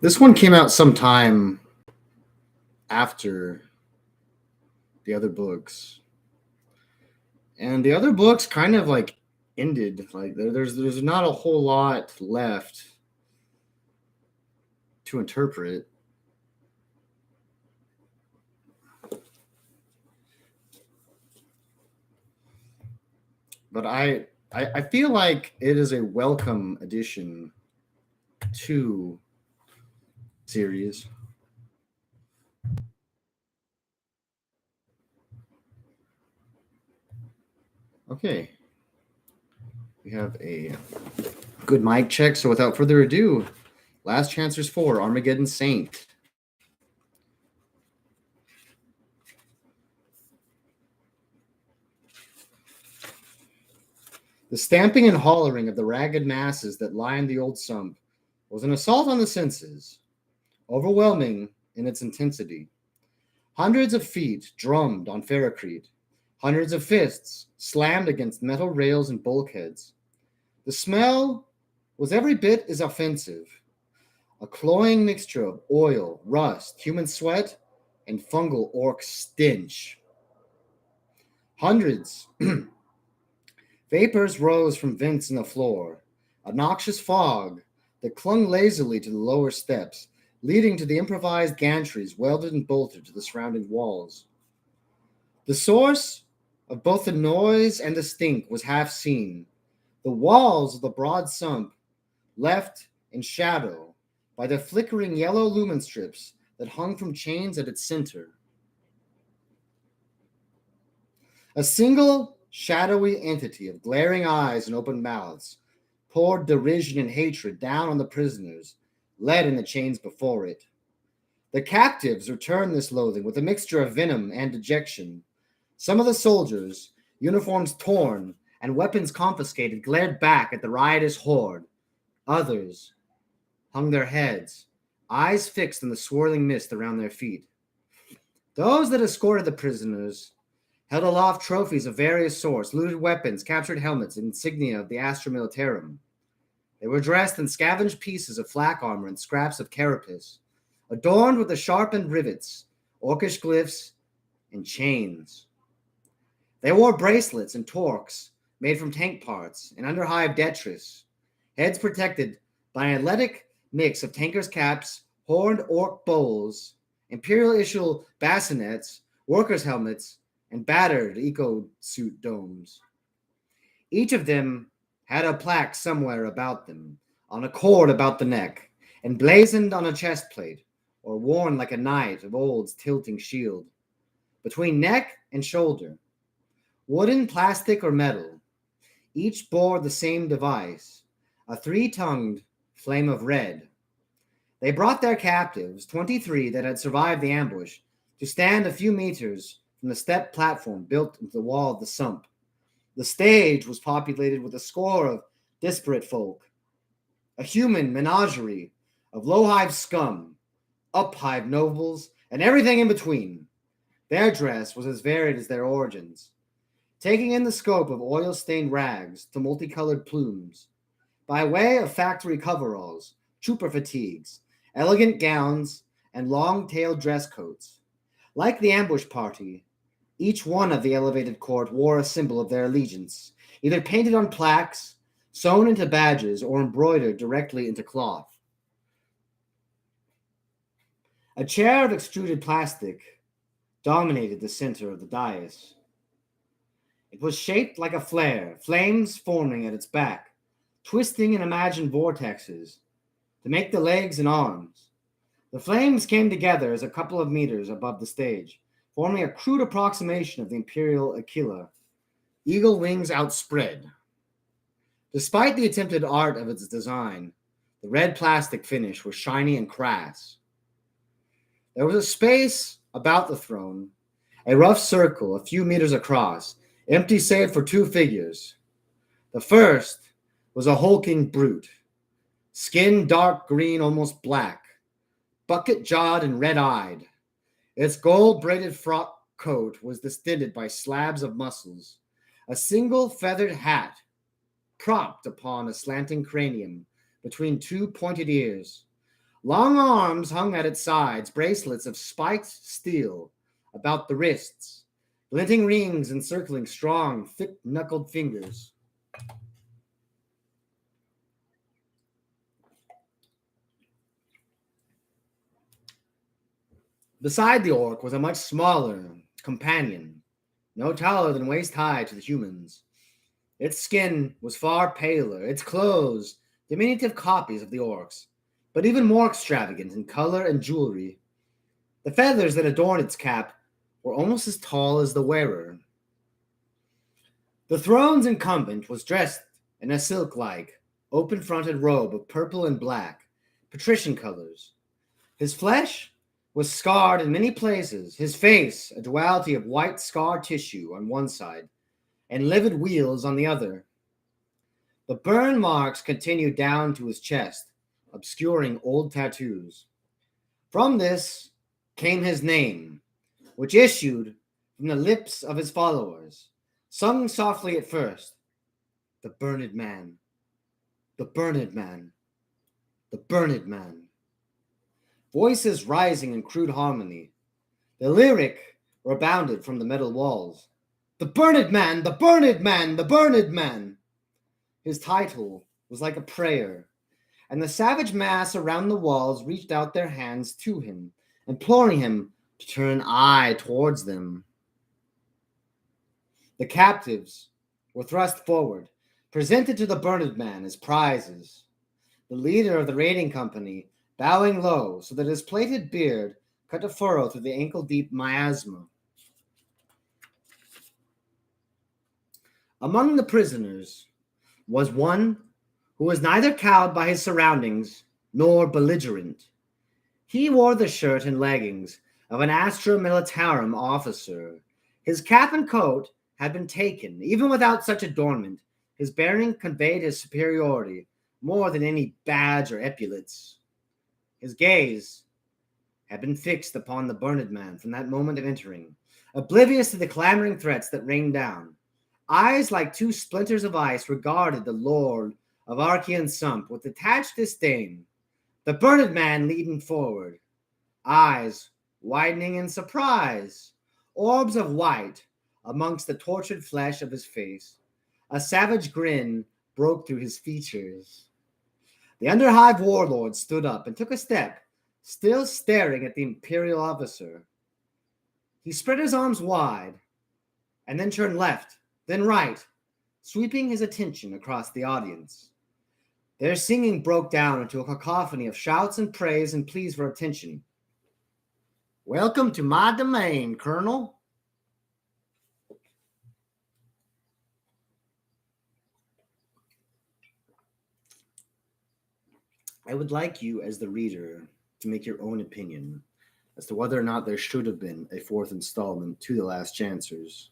This one came out sometime after the other books, and the other books kind of like ended. Like there's not a whole lot left to interpret. But I feel like it is a welcome addition to series. Okay, we have a good mic check. So without further ado, Last Chancers 4, Armageddon Saint. The stamping and hollering of the ragged masses that lined the old sump was an assault on the senses, overwhelming in its intensity. Hundreds of feet drummed on ferrocrete. Hundreds of fists slammed against metal rails and bulkheads. The smell was every bit as offensive, a cloying mixture of oil, rust, human sweat, and fungal orc stench. Hundreds Vapors rose from vents in the floor, a noxious fog that clung lazily to the lower steps, leading to the improvised gantries welded and bolted to the surrounding walls. The source of both the noise and the stink was half seen. The walls of the broad sump, left in shadow by the flickering yellow lumen strips that hung from chains at its center. A single shadowy entity of glaring eyes and open mouths poured derision and hatred down on the prisoners, led in the chains before it. The captives returned this loathing with a mixture of venom and dejection. Some of the soldiers, uniforms torn and weapons confiscated, glared back at the riotous horde. Others hung their heads, eyes fixed on the swirling mist around their feet. Those that escorted the prisoners held aloft trophies of various sorts, looted weapons, captured helmets, and insignia of the Astra Militarum. They were dressed in scavenged pieces of flak armor and scraps of carapace, adorned with the sharpened rivets, orcish glyphs, and chains. They wore bracelets and torques made from tank parts and underhive detritus, heads protected by an athletic mix of tankers' caps, horned orc bowls, imperial issue bassinets, workers' helmets, and battered eco-suit domes. Each of them had a plaque somewhere about them, on a cord about the neck, emblazoned on a chest plate, or worn like a knight of old's tilting shield. Between neck and shoulder, wooden, plastic, or metal, each bore the same device, a three-tongued flame of red. They brought their captives, 23 that had survived the ambush, to stand a few meters from the step platform built into the wall of the sump. The stage was populated with a score of disparate folk, a human menagerie of low-hive scum, up-hive nobles, and everything in between. Their dress was as varied as their origins, taking in the scope of oil-stained rags to multicolored plumes, by way of factory coveralls, trooper fatigues, elegant gowns, and long-tailed dress coats. Like the ambush party, each one of the elevated court wore a symbol of their allegiance, either painted on plaques, sewn into badges, or embroidered directly into cloth. A chair of extruded plastic dominated the center of the dais. It was shaped like a flare, flames forming at its back, twisting in imagined vortexes to make the legs and arms. The flames came together as a couple of meters above the stage, forming a crude approximation of the imperial Aquila, eagle wings outspread. Despite the attempted art of its design, the red plastic finish was shiny and crass. There was a space about the throne, a rough circle a few meters across, empty save for two figures. The first was a hulking brute, skin dark green, almost black, bucket-jawed and red-eyed. Its gold-braided frock coat was distended by slabs of muscles. A single feathered hat propped upon a slanting cranium between two pointed ears. Long arms hung at its sides, bracelets of spiked steel about the wrists, glinting rings encircling strong, thick-knuckled fingers. Beside the orc was a much smaller companion, no taller than waist high to the humans. Its skin was far paler, its clothes diminutive copies of the orc's, but even more extravagant in color and jewelry. The feathers that adorned its cap were almost as tall as the wearer. The throne's incumbent was dressed in a silk-like, open-fronted robe of purple and black, patrician colors. His flesh was scarred in many places, his face a duality of white scar tissue on one side and livid wheals on the other. The burn marks continued down to his chest, obscuring old tattoos. From this came his name, which issued from the lips of his followers, sung softly at first, the Burned Man, the Burned Man, the Burned Man. Voices rising in crude harmony. The lyric rebounded from the metal walls. The Burned Man, the Burned Man, the Burned Man. His title was like a prayer, and the savage mass around the walls reached out their hands to him, imploring him to turn an eye towards them. The captives were thrust forward, presented to the Burned Man as prizes. The leader of the raiding company bowing low so that his plaited beard cut a furrow through the ankle-deep miasma. Among the prisoners was one who was neither cowed by his surroundings nor belligerent. He wore the shirt and leggings of an Astra Militarum officer. His cap and coat had been taken. Even without such adornment, his bearing conveyed his superiority more than any badge or epaulets. His gaze had been fixed upon the Burned Man from that moment of entering, oblivious to the clamoring threats that rained down. Eyes like two splinters of ice regarded the Lord of Archean Sump with detached disdain. The Burned Man leading forward, eyes widening in surprise, orbs of white amongst the tortured flesh of his face. A savage grin broke through his features. The Underhive warlord stood up and took a step, still staring at the Imperial officer. He spread his arms wide and then turned left, then right, sweeping his attention across the audience. Their singing broke down into a cacophony of shouts and praise and pleas for attention. Welcome to my domain, Colonel. I would like you, as the reader, to make your own opinion as to whether or not there should have been a fourth installment to The Last Chancers.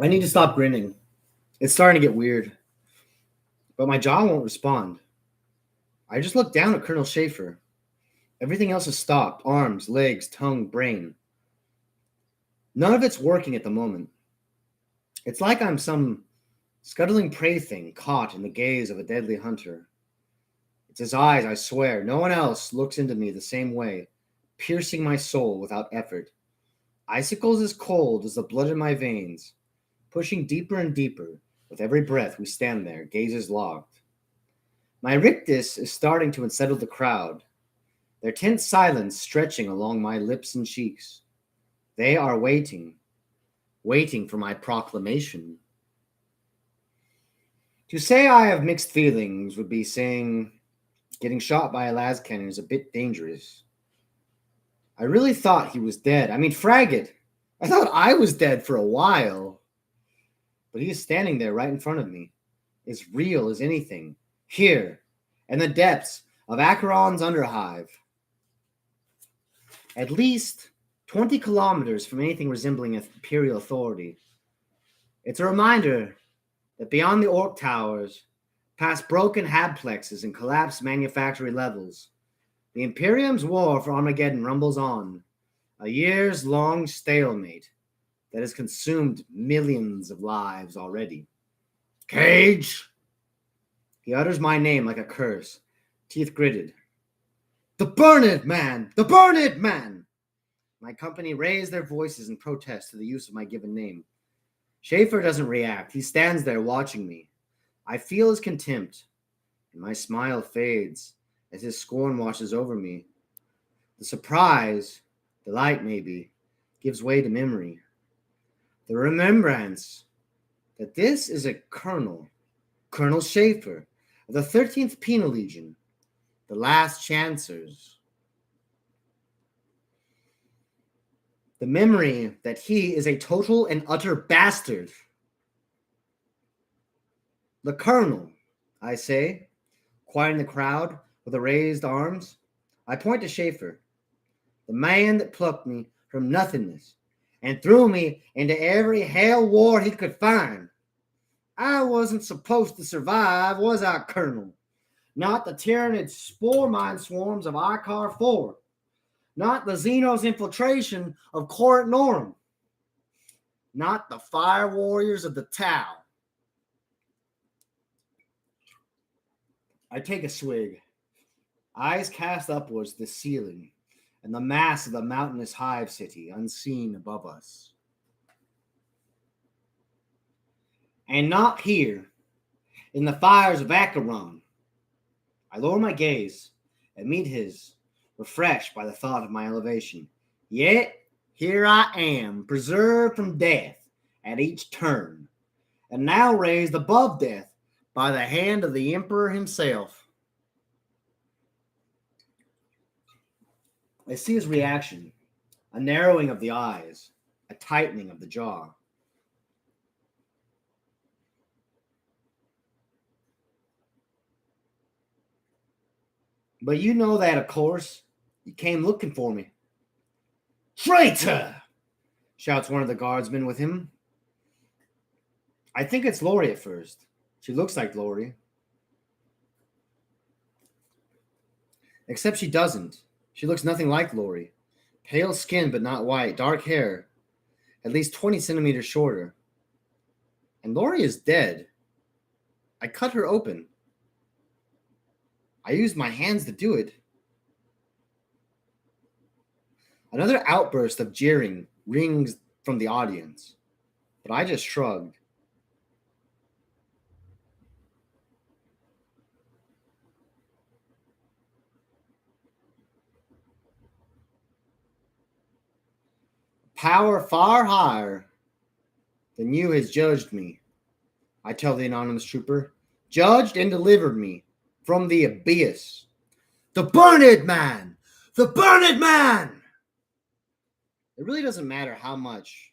I need to stop grinning. It's starting to get weird. But my jaw won't respond. I just look down at Colonel Schaefer. Everything else has stopped. Arms, legs, tongue, brain. None of it's working at the moment. It's like I'm some scuttling prey thing caught in the gaze of a deadly hunter. It's his eyes, I swear. No one else looks into me the same way, piercing my soul without effort. Icicles as cold as the blood in my veins, pushing deeper and deeper with every breath we stand there, gazes locked. My rictus is starting to unsettle the crowd, their tense silence stretching along my lips and cheeks. They are waiting for my proclamation. To say I have mixed feelings would be saying getting shot by a las cannon is a bit dangerous. I really thought he was dead. I mean, Fraggot, I thought I was dead for a while. But he is standing there right in front of me, as real as anything, here, in the depths of Acheron's Underhive. At least 20 kilometers from anything resembling imperial authority. It's a reminder that beyond the Orc Towers, past broken habplexes and collapsed manufactory levels, the Imperium's war for Armageddon rumbles on, A years long stalemate that has consumed millions of lives already. Cage! He utters my name like a curse, teeth gritted. The Burned Man! The Burned Man! My company raise their voices in protest to the use of my given name. Schaefer doesn't react. He stands there watching me. I feel his contempt, and my smile fades as his scorn washes over me. The surprise, delight maybe, gives way to memory. The remembrance that this is a colonel, Colonel Schaefer, of the 13th Penal Legion, the last Chancers. The memory that he is a total and utter bastard. The Colonel, I say, quieting the crowd with the raised arms. I point to Schaefer, the man that plucked me from nothingness and threw me into every hell war he could find. I wasn't supposed to survive, was I, Colonel? Not the tyrannid spore mine swarms of Icar 4. Not the Xenos infiltration of Corit Norum. Not the fire warriors of the Tau. I take a swig, eyes cast upwards to the ceiling and the mass of the mountainous hive city unseen above us. And not here, in the fires of Acheron. I lower my gaze and meet his, refreshed by the thought of my elevation. Yet here I am, preserved from death at each turn, and now raised above death by the hand of the Emperor himself. I see his reaction, a narrowing of the eyes, a tightening of the jaw. But you know that, of course. You came looking for me. Traitor! Shouts one of the guardsmen with him. I think it's Lori at first. She looks like Lori. Except she doesn't. She looks nothing like Lori. Pale skin but not white, dark hair, at least 20 centimeters shorter. And Lori is dead. I cut her open. I used my hands to do it. Another outburst of jeering rings from the audience, but I just shrugged. Power far higher than you has judged me, I tell the anonymous trooper. Judged and delivered me from the abyss. The Burned Man! The Burned Man! It really doesn't matter how much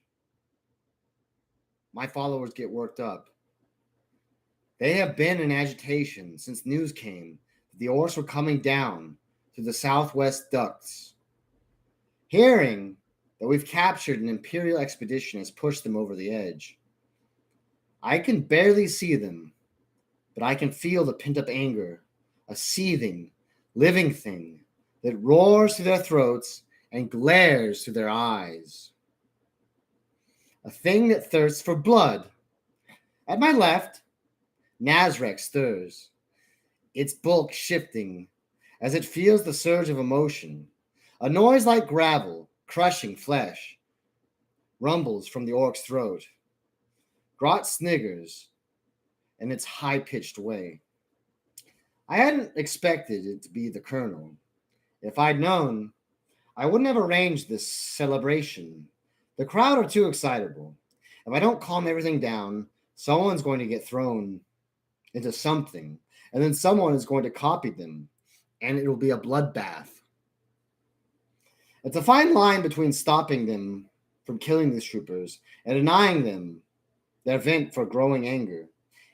my followers get worked up. They have been in agitation since news came that the orcs were coming down through the southwest ducts. Hearing that we've captured an Imperial expedition has pushed them over the edge. I can barely see them, but I can feel the pent-up anger, a seething, living thing that roars through their throats and glares through their eyes. A thing that thirsts for blood. At my left, Nazrek stirs, its bulk shifting as it feels the surge of emotion. A noise like gravel, crushing flesh, rumbles from the orc's throat. Grot sniggers in its high-pitched way. I hadn't expected it to be the colonel. If I'd known, I wouldn't have arranged this celebration. The crowd are too excitable. If I don't calm everything down, someone's going to get thrown into something, and then someone is going to copy them, and it will be a bloodbath. It's a fine line between stopping them from killing these troopers and denying them their vent for growing anger.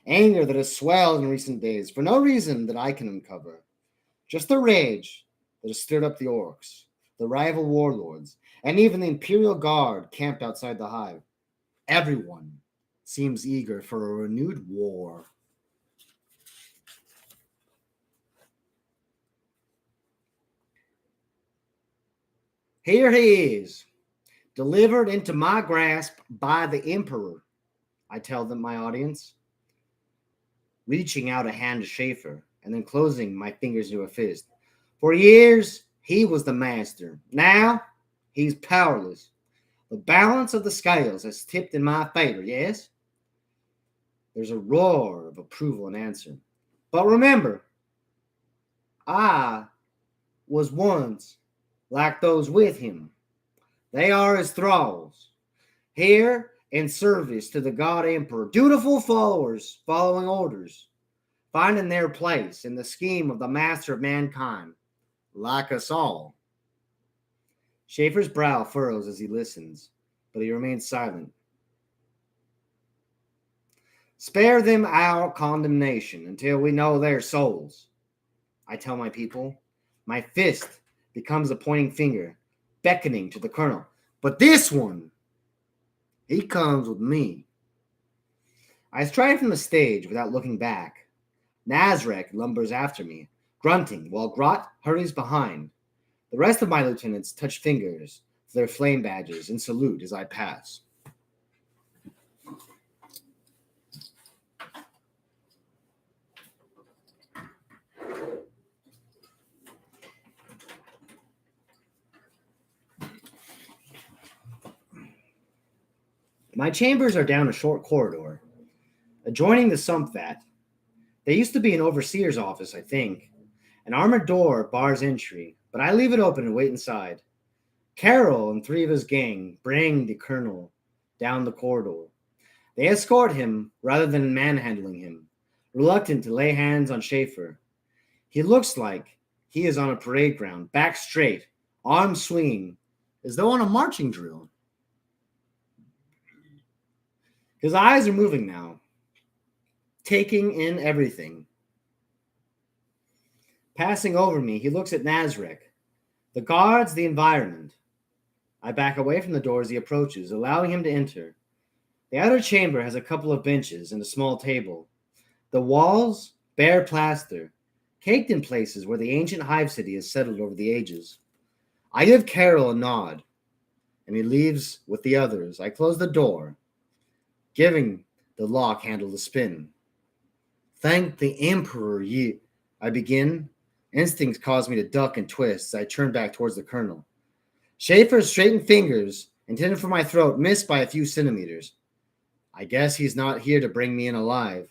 Anger that has swelled in recent days for no reason that I can uncover. Just the rage that has stirred up the orcs, the rival warlords, and even the Imperial Guard camped outside the hive. Everyone seems eager for a renewed war. Here he is, delivered into my grasp by the Emperor, I tell them, my audience, reaching out a hand to Schaefer and then closing my fingers into a fist. For years, he was the master. Now, he's powerless. The balance of the scales has tipped in my favor, yes? There's a roar of approval and answer. But remember, I was once like those with him. They are his thralls, here in service to the God Emperor, dutiful followers following orders, finding their place in the scheme of the master of mankind, like us all. Schaefer's brow furrows as he listens, but he remains silent. Spare them our condemnation until we know their souls, I tell my people. My fist becomes a pointing finger, beckoning to the colonel. But this one, he comes with me. I stride from the stage without looking back. Nazarek lumbers after me, grunting, while Grot hurries behind. The rest of my lieutenants touch fingers to their flame badges and salute as I pass. My chambers are down a short corridor, adjoining the sump vat. There used to be an overseer's office, I think. An armored door bars entry, but I leave it open and wait inside. Carroll and three of his gang bring the colonel down the corridor. They escort him rather than manhandling him, reluctant to lay hands on Schaefer. He looks like he is on a parade ground, back straight, arms swinging, as though on a marching drill. His eyes are moving now, taking in everything. Passing over me, he looks at Nazarek, the guards, the environment. I back away from the door as he approaches, allowing him to enter. The outer chamber has a couple of benches and a small table. The walls, bare plaster, caked in places where the ancient hive city has settled over the ages. I give Carroll a nod, and he leaves with the others. I close the door, giving the lock handle a spin. Thank the Emperor, I begin. Instincts cause me to duck and twist as I turn back towards the colonel. Schaefer's straightened fingers, intended for my throat, miss by a few centimeters. I guess he's not here to bring me in alive.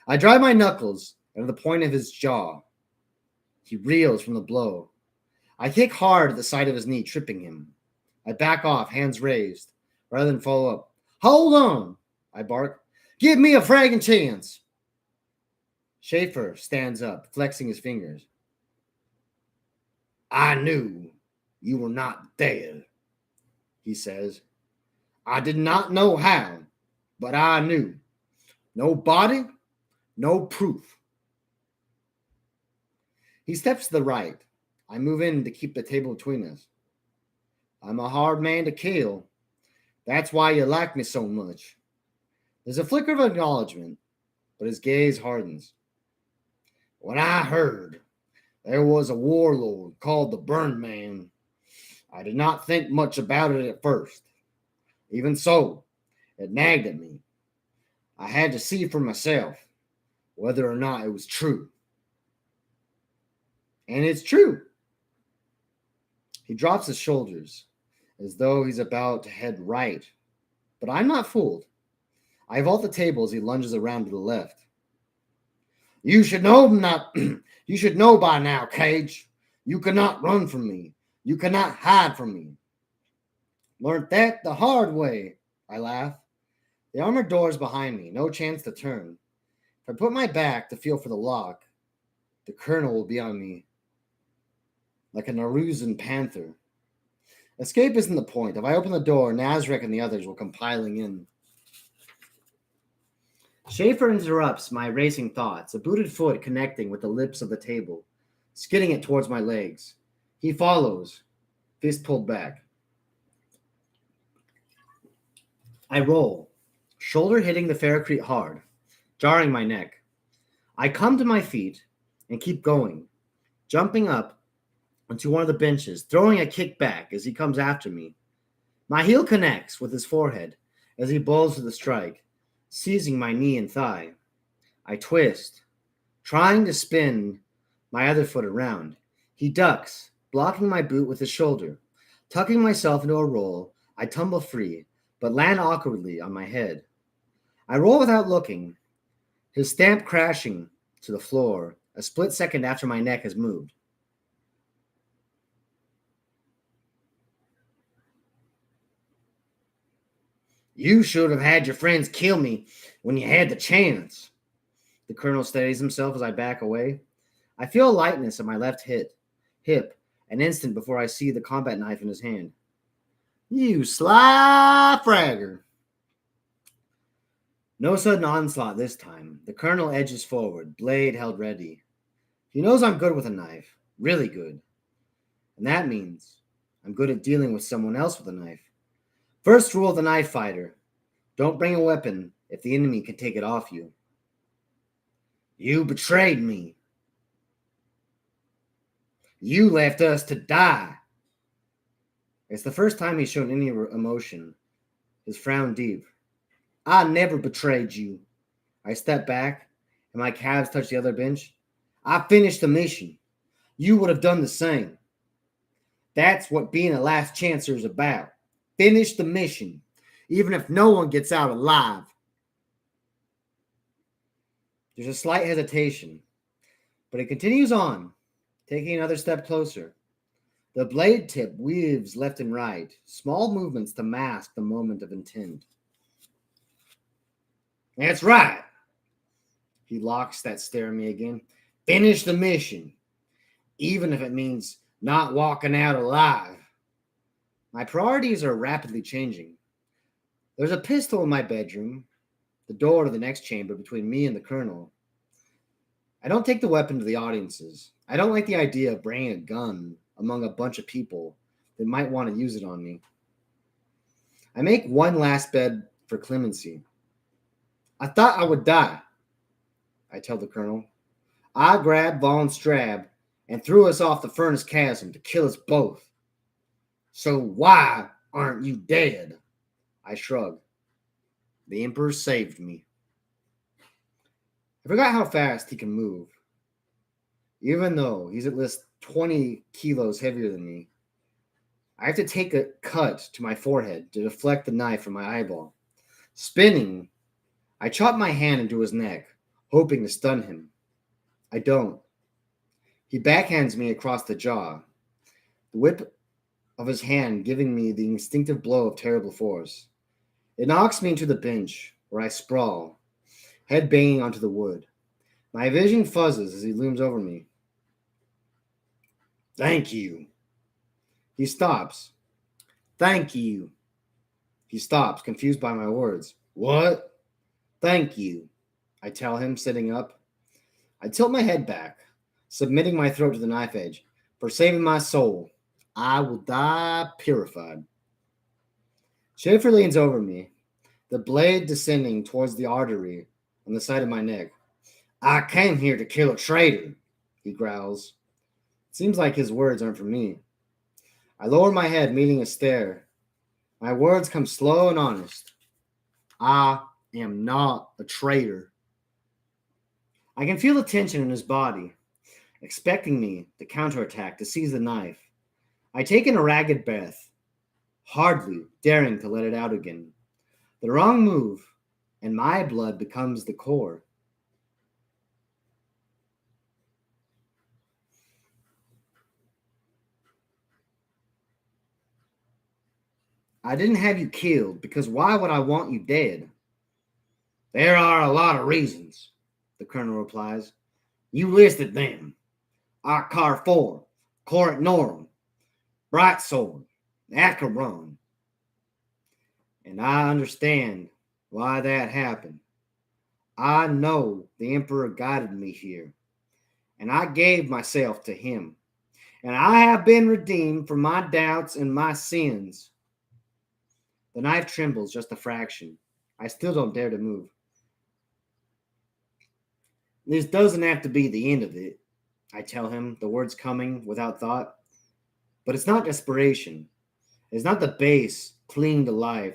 I drive my knuckles into the point of his jaw. He reels from the blow. I kick hard at the side of his knee, tripping him. I back off, hands raised, rather than follow up. Hold on, I bark. Give me a fragging chance. Schaefer stands up, flexing his fingers. I knew you were not dead, he says. I did not know how, but I knew. No body, no proof. He steps to the right. I move in to keep the table between us. I'm a hard man to kill. That's why you like me so much. There's a flicker of acknowledgement, but his gaze hardens. When I heard there was a warlord called the Burn Man, I did not think much about it at first. Even so, it nagged at me. I had to see for myself whether or not it was true. And it's true. He drops his shoulders as though he's about to head right. But I'm not fooled. I vault the table as he lunges around to the left. You should know you should know by now, Cage. You cannot run from me. You cannot hide from me. Learned that the hard way, I laugh. The armored door is behind me, no chance to turn. If I put my back to feel for the lock, the colonel will be on me like a Narusan panther. Escape isn't the point. If I open the door, Nazarek and the others will come piling in. Schaefer interrupts my racing thoughts, a booted foot connecting with the lips of the table, skidding it towards my legs. He follows, fist pulled back. I roll, shoulder hitting the ferrocrete hard, jarring my neck. I come to my feet and keep going, jumping up onto one of the benches, throwing a kick back as he comes after me. My heel connects with his forehead as he bowls to the strike, seizing my knee and thigh. I twist, trying to spin my other foot around. He ducks, blocking my boot with his shoulder. Tucking myself into a roll, I tumble free, but land awkwardly on my head. I roll without looking, his stamp crashing to the floor a split second after my neck has moved. You should have had your friends kill me when you had the chance. The colonel steadies himself as I back away. I feel a lightness at my left hip, an instant before I see the combat knife in his hand. You sly fragger. No sudden onslaught this time. The colonel edges forward, blade held ready. He knows I'm good with a knife, really good. And that means I'm good at dealing with someone else with a knife. First rule of the knife fighter: don't bring a weapon if the enemy can take it off you. You betrayed me. You left us to die. It's the first time he's shown any emotion. His frown deep. I never betrayed you. I step back, and my calves touch the other bench. I finished the mission. You would have done the same. That's what being a last chancer is about. Finish the mission, even if no one gets out alive. There's a slight hesitation, but it continues on, taking another step closer. The blade tip weaves left and right, small movements to mask the moment of intent. That's right. He locks that stare at me again. Finish the mission, even if it means not walking out alive. My priorities are rapidly changing. There's a pistol in my bedroom, the door to the next chamber between me and the colonel. I don't take the weapon to the audiences. I don't like the idea of bringing a gun among a bunch of people that might want to use it on me. I make one last bed for clemency. I thought I would die, I tell the colonel. I grabbed Von Strab and threw us off the furnace chasm to kill us both. So why aren't you dead? I shrug. The Emperor saved me. I forgot how fast he can move. Even though he's at least 20 kilos heavier than me, I have to take a cut to my forehead to deflect the knife from my eyeball. Spinning, I chop my hand into his neck, hoping to stun him. I don't. He backhands me across the jaw, the whip of his hand giving me the instinctive blow of terrible force. It knocks me into the bench, where I sprawl, head banging onto the wood. My vision fuzzes as he looms over me. Thank you. He stops. Thank you. He stops, confused by my words. What? Thank you, I tell him, sitting up. I tilt my head back, submitting my throat to the knife edge. For saving my soul, I will die purified. Schaefer leans over me, the blade descending towards the artery on the side of my neck. I came here to kill a traitor, he growls. It seems like his words aren't for me. I lower my head, meeting a stare. My words come slow and honest. I am not a traitor. I can feel the tension in his body, expecting me to counterattack, to seize the knife. I take in a ragged breath, hardly daring to let it out again. The wrong move, and my blood becomes the core. I didn't have you killed because why would I want you dead? There are a lot of reasons, the colonel replies. You listed them. Akkar 4, Corit Norum, Bright Sword, Acheron. And I understand why that happened. I know the Emperor guided me here, and I gave myself to him. And I have been redeemed for my doubts and my sins. The knife trembles just a fraction. I still don't dare to move. This doesn't have to be the end of it, I tell him, the words coming without thought. But it's not desperation. It's not the base clinging to life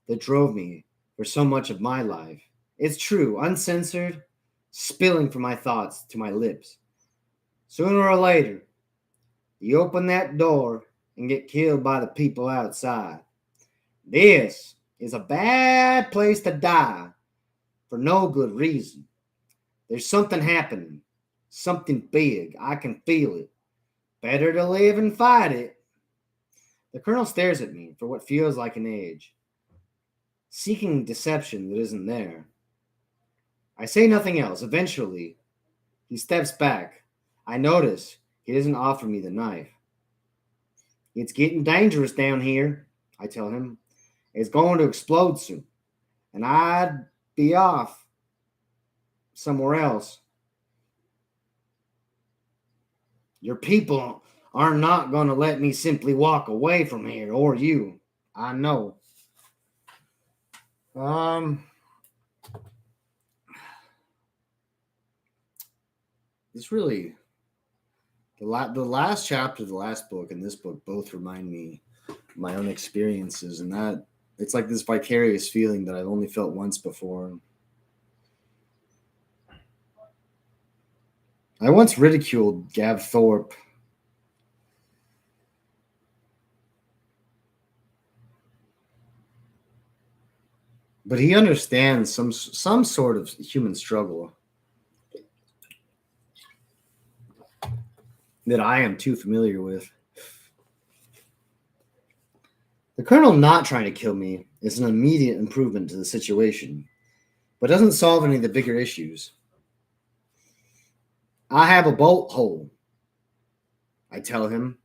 that drove me for so much of my life. It's true, uncensored, spilling from my thoughts to my lips. Sooner or later, you open that door and get killed by the people outside. This is a bad place to die for no good reason. There's something happening, something big. I can feel it. Better to live and fight it. The colonel stares at me for what feels like an age, seeking deception that isn't there. I say nothing else. Eventually, he steps back. I notice he doesn't offer me the knife. It's getting dangerous down here, I tell him. It's going to explode soon, and I'd be off somewhere else. Your people are not going to let me simply walk away from here, or you. I know. It's really the last chapter, the last book, and this book both remind me of my own experiences, and that it's like this vicarious feeling that I've only felt once before. I once ridiculed Gav Thorpe. But he understands some sort of human struggle that I am too familiar with. The colonel not trying to kill me is an immediate improvement to the situation, but doesn't solve any of the bigger issues. I have a bolt hole, I tell him,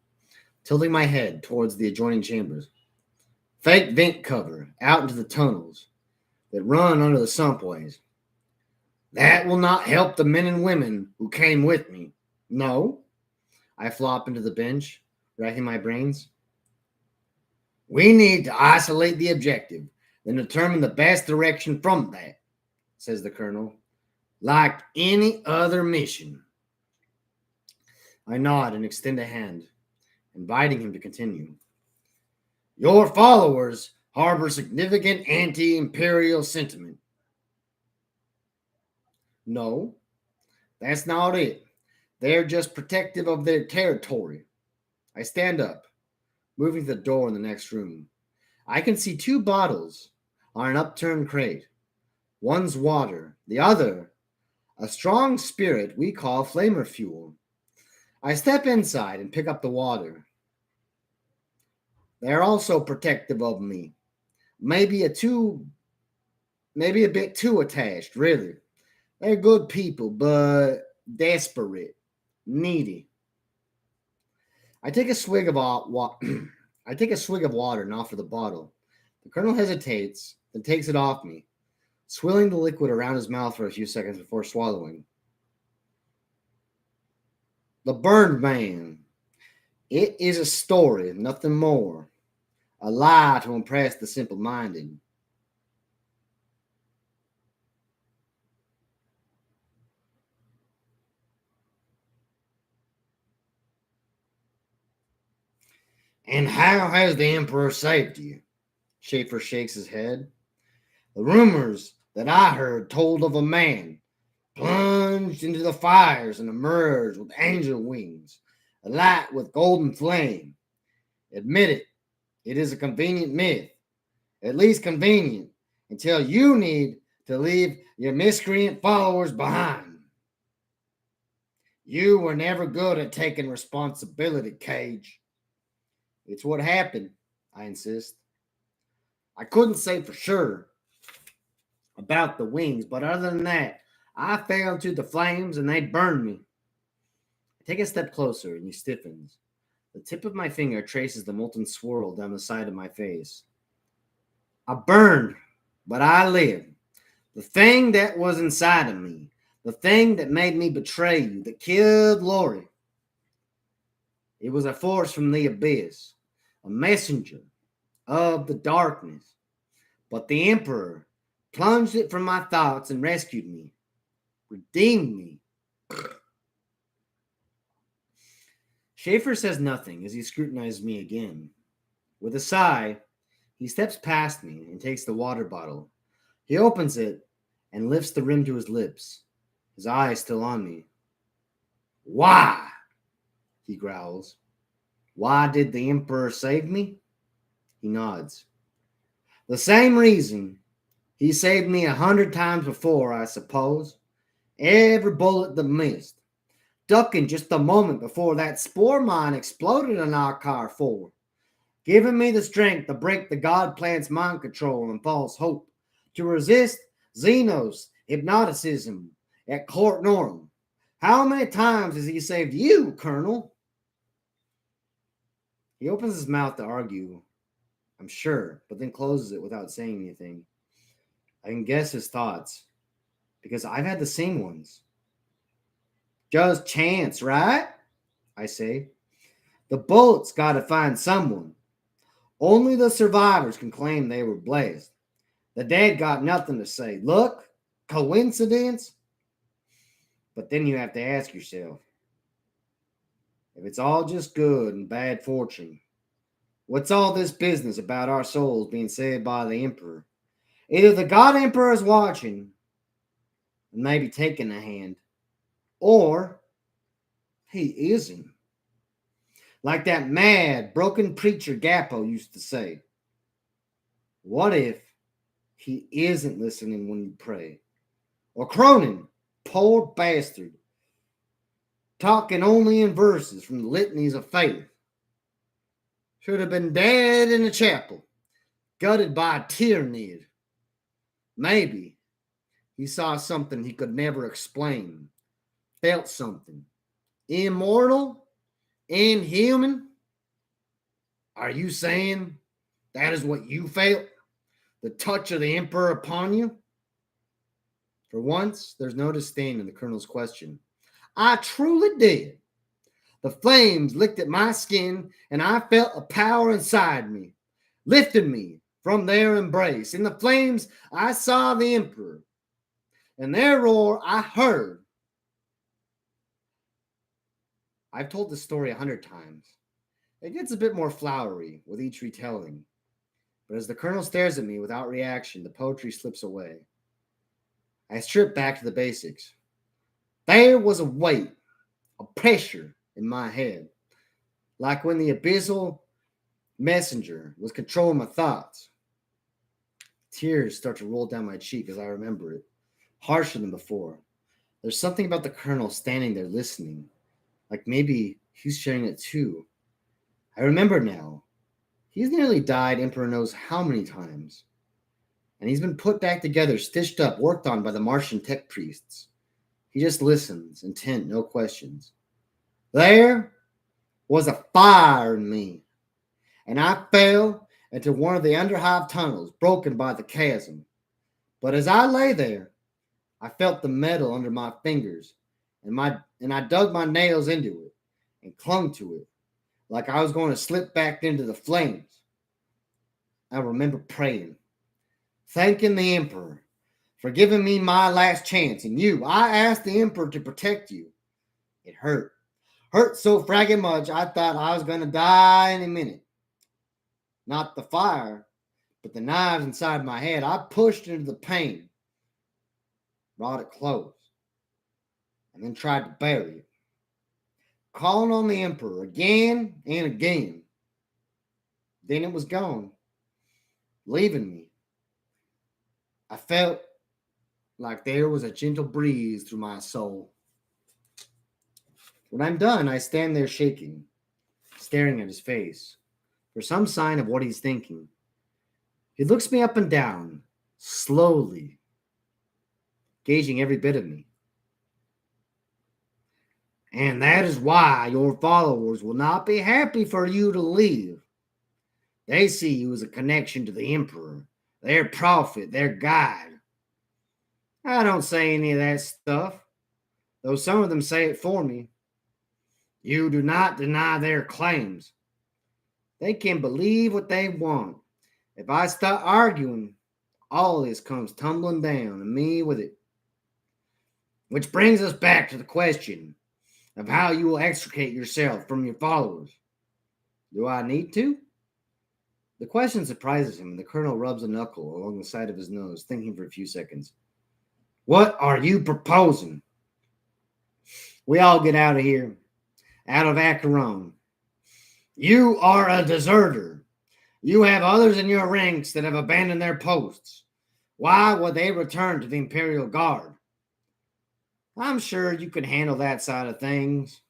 tilting my head towards the adjoining chambers. Fake vent cover out into the tunnels that run under the sumpways. That will not help the men and women who came with me. No. I flop into the bench, racking my brains. We need to isolate the objective, then determine the best direction from that, says the colonel, like any other mission. I nod and extend a hand, inviting him to continue. Your followers harbor significant anti-imperial sentiment. No, that's not it. They're just protective of their territory. I stand up, moving to the door in the next room. I can see two bottles on an upturned crate. One's water, the other, a strong spirit we call flamer fuel. I step inside and pick up the water. They're also protective of me. Maybe a bit too attached, really. They're good people, but desperate, needy. I take a swig of water and offer the bottle. The colonel hesitates, then takes it off me, swilling the liquid around his mouth for a few seconds before swallowing. The Burned Man. It is a story, nothing more. A lie to impress the simple-minded. And how has the Emperor saved you? Schaefer shakes his head. The rumors that I heard told of a man plunged into the fires and emerged with angel wings, alight with golden flame. Admit it, it is a convenient myth, at least convenient, until you need to leave your miscreant followers behind. You were never good at taking responsibility, Cage. It's what happened, I insist. I couldn't say for sure about the wings, but other than that, I fell into the flames and they burned me. I take a step closer and he stiffens. The tip of my finger traces the molten swirl down the side of my face. I burned, but I lived. The thing that was inside of me, the thing that made me betray you, that killed Lori. It was a force from the abyss, a messenger of the darkness. But the Emperor plunged it from my thoughts and rescued me, redeemed me. Schaefer says nothing as he scrutinizes me again. With a sigh, he steps past me and takes the water bottle. He opens it and lifts the rim to his lips, his eyes still on me. Why? He growls. Why did the Emperor save me? He nods. The same reason he saved me 100 times before, I suppose. Every bullet that missed. Ducking just a moment before that spore mine exploded in our car 4. Giving me the strength to break the God plant's mind control and false hope. To resist Zeno's hypnoticism at Court Norm. How many times has he saved you, Colonel? He opens his mouth to argue, I'm sure, but then closes it without saying anything. I can guess his thoughts, because I've had the same ones. Just chance, right? I say. The bullet's got to find someone. Only the survivors can claim they were blessed. The dead got nothing to say. Look, coincidence? But then you have to ask yourself, if it's all just good and bad fortune, what's all this business about our souls being saved by the Emperor? Either the God Emperor is watching and maybe taking a hand, or he isn't. Like that mad, broken preacher Gappo used to say. What if he isn't listening when you pray? Or Cronin, poor bastard, talking only in verses from the litanies of faith. Should have been dead in a chapel, gutted by a tyranid. Maybe he saw something he could never explain, felt something. Immortal? Inhuman? Are you saying that is what you felt? The touch of the Emperor upon you? For once, there's no disdain in the Colonel's question. I truly did. The flames licked at my skin, and I felt a power inside me, lifted me from their embrace. In the flames, I saw the Emperor. In their roar, I heard. I've told this story 100 times. It gets a bit more flowery with each retelling. But as the Colonel stares at me without reaction, the poetry slips away. I strip back to the basics. There was a weight, a pressure in my head, like when the abyssal messenger was controlling my thoughts. Tears start to roll down my cheek as I remember it, harsher than before. There's something about the Colonel standing there listening, like maybe he's sharing it too. I remember now. He's nearly died Emperor knows how many times. And he's been put back together, stitched up, worked on by the Martian tech priests. He just listens, intent, no questions. There was a fire in me, and I fell into one of the underhive tunnels, broken by the chasm. But as I lay there, I felt the metal under my fingers, and I dug my nails into it and clung to it, like I was going to slip back into the flames. I remember praying, thanking the Emperor for giving me my last chance. And you, I asked the Emperor to protect you. It hurt. Hurt so fragging much, I thought I was going to die in a minute. Not the fire, but the knives inside my head. I pushed into the pain, brought it close, and then tried to bury it. Calling on the Emperor again and again. Then it was gone, leaving me. I felt like there was a gentle breeze through my soul. When I'm done, I stand there shaking, staring at his face for some sign of what he's thinking. He looks me up and down, slowly, gauging every bit of me. And that is why your followers will not be happy for you to leave. They see you as a connection to the Emperor, their prophet, their guide. I don't say any of that stuff, though some of them say it for me. You do not deny their claims. They can believe what they want. If I start arguing, all this comes tumbling down, and me with it. Which brings us back to the question. of how you will extricate yourself from your followers. Do I need to? The question surprises him, and the colonel rubs a knuckle along the side of his nose, thinking for a few seconds. What are you proposing? We all get out of here, out of Acheron. You are a deserter. You have others in your ranks that have abandoned their posts. Why would they return to the Imperial Guard? I'm sure you can handle that side of things.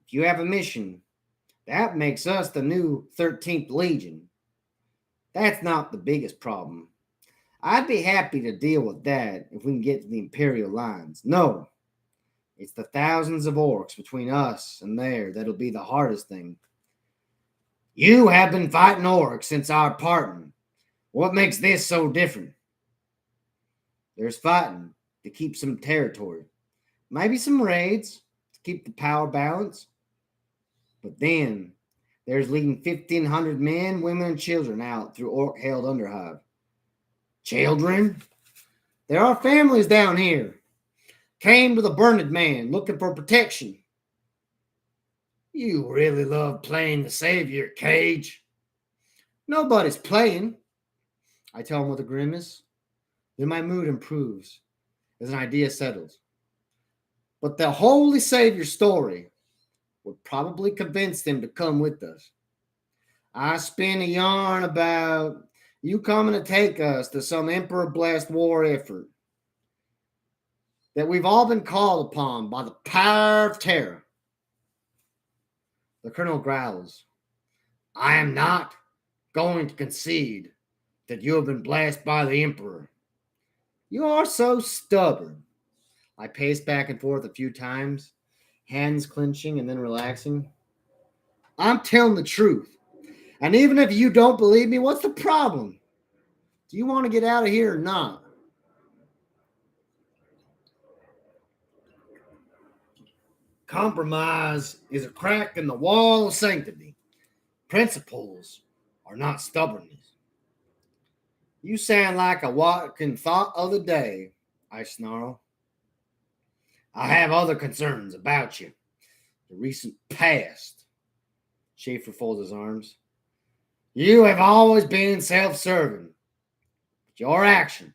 If you have a mission, that makes us the new 13th Legion. That's not the biggest problem. I'd be happy to deal with that if we can get to the Imperial lines. No, it's the thousands of orcs between us and there that'll be the hardest thing. You have been fighting orcs since our parting. What makes this so different? There's fighting to keep some territory. Maybe some raids to keep the power balance. But then there's leading 1,500 men, women, and children out through orc-held Underhive. Children? There are families down here. Came to the Burned Man looking for protection. You really love playing the savior, Cage. Nobody's playing, I tell him with a grimace. Then my mood improves as an idea settles. But the Holy Savior story would probably convince them to come with us. I spin a yarn about you coming to take us to some emperor-blessed war effort. That we've all been called upon by the power of terror. The colonel growls. I am not going to concede that you have been blessed by the emperor. You are so stubborn. I pace back and forth a few times, hands clenching and then relaxing. I'm telling the truth. And even if you don't believe me, what's the problem? Do you want to get out of here or not? Compromise is a crack in the wall of sanctity. Principles are not stubbornness. You sound like a walking thought of the day, I snarl. I have other concerns about you. The recent past. Schaefer folds his arms. You have always been self-serving. But your actions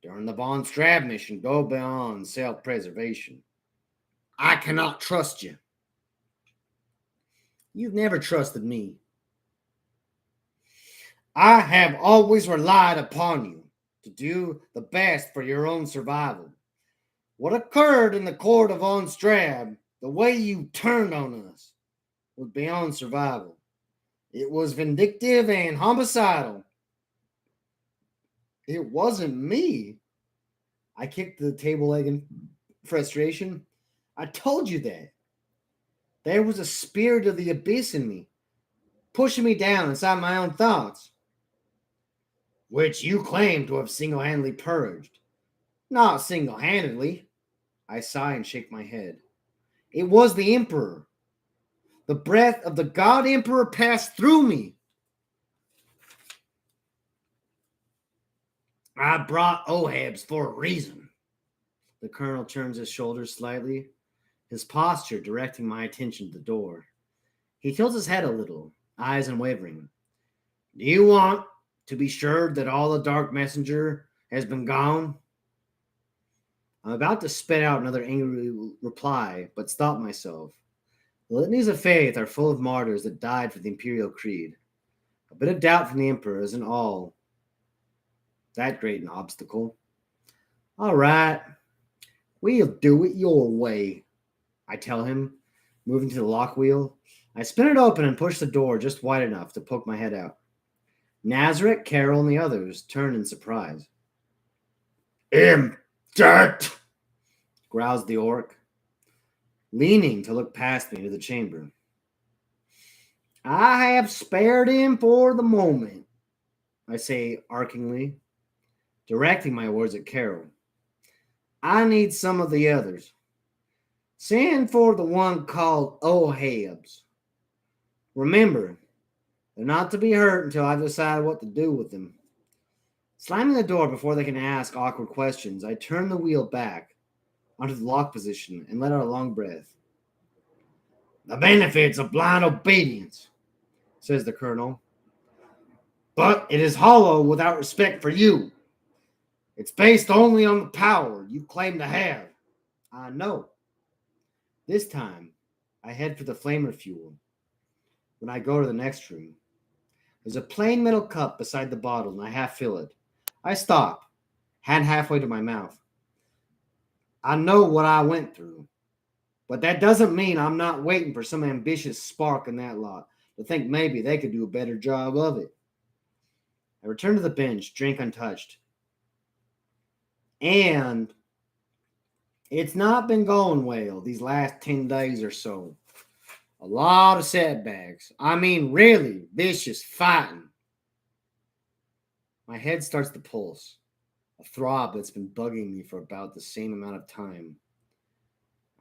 during the Von Strab mission go beyond self-preservation. I cannot trust you. You've never trusted me. I have always relied upon you to do the best for your own survival. What occurred in the court of Von Strab, the way you turned on us, was beyond survival. It was vindictive and homicidal. It wasn't me. I kicked the table leg in frustration. I told you that. There was a spirit of the abyss in me, pushing me down inside my own thoughts, which you claim to have single-handedly purged. Not single-handedly. I sigh and shake my head. It was the Emperor. The breath of the God Emperor passed through me. I brought Ohabs for a reason. The colonel turns his shoulders slightly, his posture directing my attention to the door. He tilts his head a little, eyes unwavering. Do you want to be sure that all the Dark Messenger has been gone? I'm about to spit out another angry reply, but stop myself. The litanies of faith are full of martyrs that died for the Imperial Creed. A bit of doubt from the Emperor isn't all that great an obstacle. All right, we'll do it your way, I tell him, moving to the lock wheel. I spin it open and push the door just wide enough to poke my head out. Nazareth, Carol, and the others turn in surprise. Dirt! Growls the orc, leaning to look past me to the chamber. I have spared him for the moment, I say archingly, directing my words at Carol. I need some of the others. Send for the one called Ohabs. Remember, they're not to be hurt until I've decided what to do with them. Slamming the door before they can ask awkward questions, I turn the wheel back onto the lock position and let out a long breath. The benefits of blind obedience, says the colonel. But it is hollow without respect for you. It's based only on the power you claim to have. I know. This time, I head for the flamer fuel. When I go to the next room, there's a plain metal cup beside the bottle, and I half fill it. I stop, hand halfway to my mouth. I know what I went through, but that doesn't mean I'm not waiting for some ambitious spark in that lot to think maybe they could do a better job of it. I return to the bench, drink untouched. And it's not been going well these last 10 days or so. A lot of setbacks. I mean, really vicious fighting. My head starts to pulse, a throb that's been bugging me for about the same amount of time.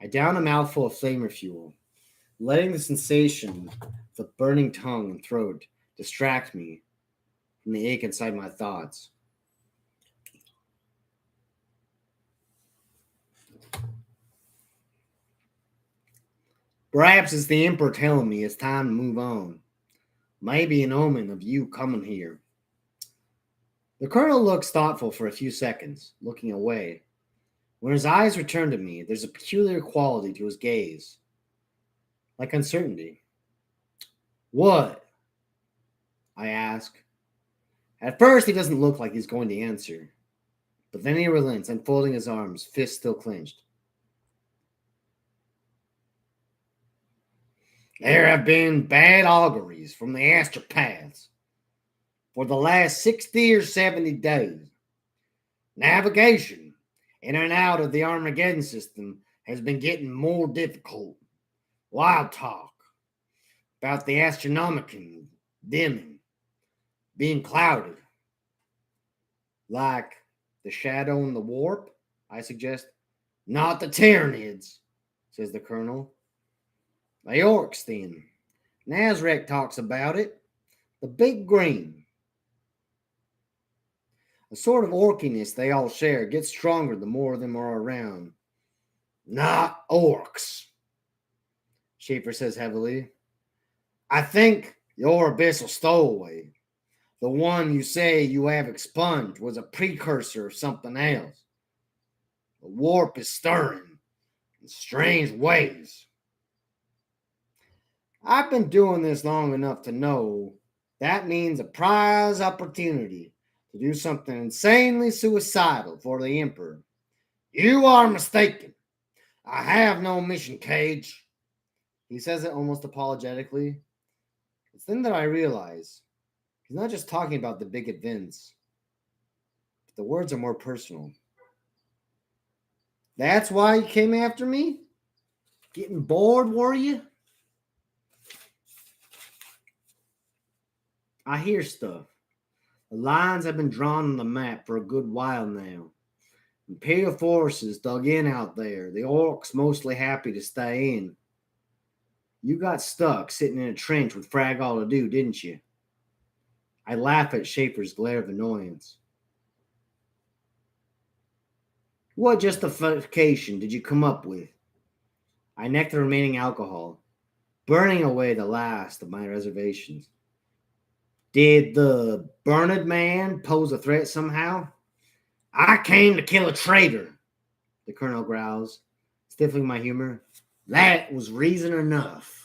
I down a mouthful of flamer fuel, letting the sensation of the burning tongue and throat distract me from the ache inside my thoughts. Perhaps it's the Emperor telling me it's time to move on. Maybe an omen of you coming here. The colonel looks thoughtful for a few seconds, looking away. When his eyes return to me, there's a peculiar quality to his gaze, like uncertainty. What? I ask. At first, he doesn't look like he's going to answer, but then he relents, unfolding his arms, fists still clenched. There have been bad auguries from the astropaths for the last 60 or 70 days. Navigation in and out of the Armageddon system has been getting more difficult. Wild talk about the astronomicon dimming, being clouded. Like the shadow and the warp, I suggest. Not the Tyranids, says the colonel. The orcs, then. Nazareth talks about it. The big green. A sort of orkiness they all share gets stronger the more of them are around. Not orcs, Schaefer says heavily. I think your abyssal stowaway, the one you say you have expunged, was a precursor of something else. The warp is stirring in strange ways. I've been doing this long enough to know that means a prize opportunity to do something insanely suicidal for the Emperor. You are mistaken. I have no mission, Cage. He says it almost apologetically. It's then that I realize he's not just talking about the big events, but the words are more personal. That's why you came after me? Getting bored, were you? I hear stuff. The lines have been drawn on the map for a good while now. Imperial forces dug in out there. The orcs mostly happy to stay in. You got stuck sitting in a trench with frag all to do, didn't you? I laugh at Schaefer's glare of annoyance. What justification did you come up with? I necked the remaining alcohol, burning away the last of my reservations. Did the Bernard man pose a threat somehow? I came to kill a traitor, the colonel growls, stifling my humor. That was reason enough.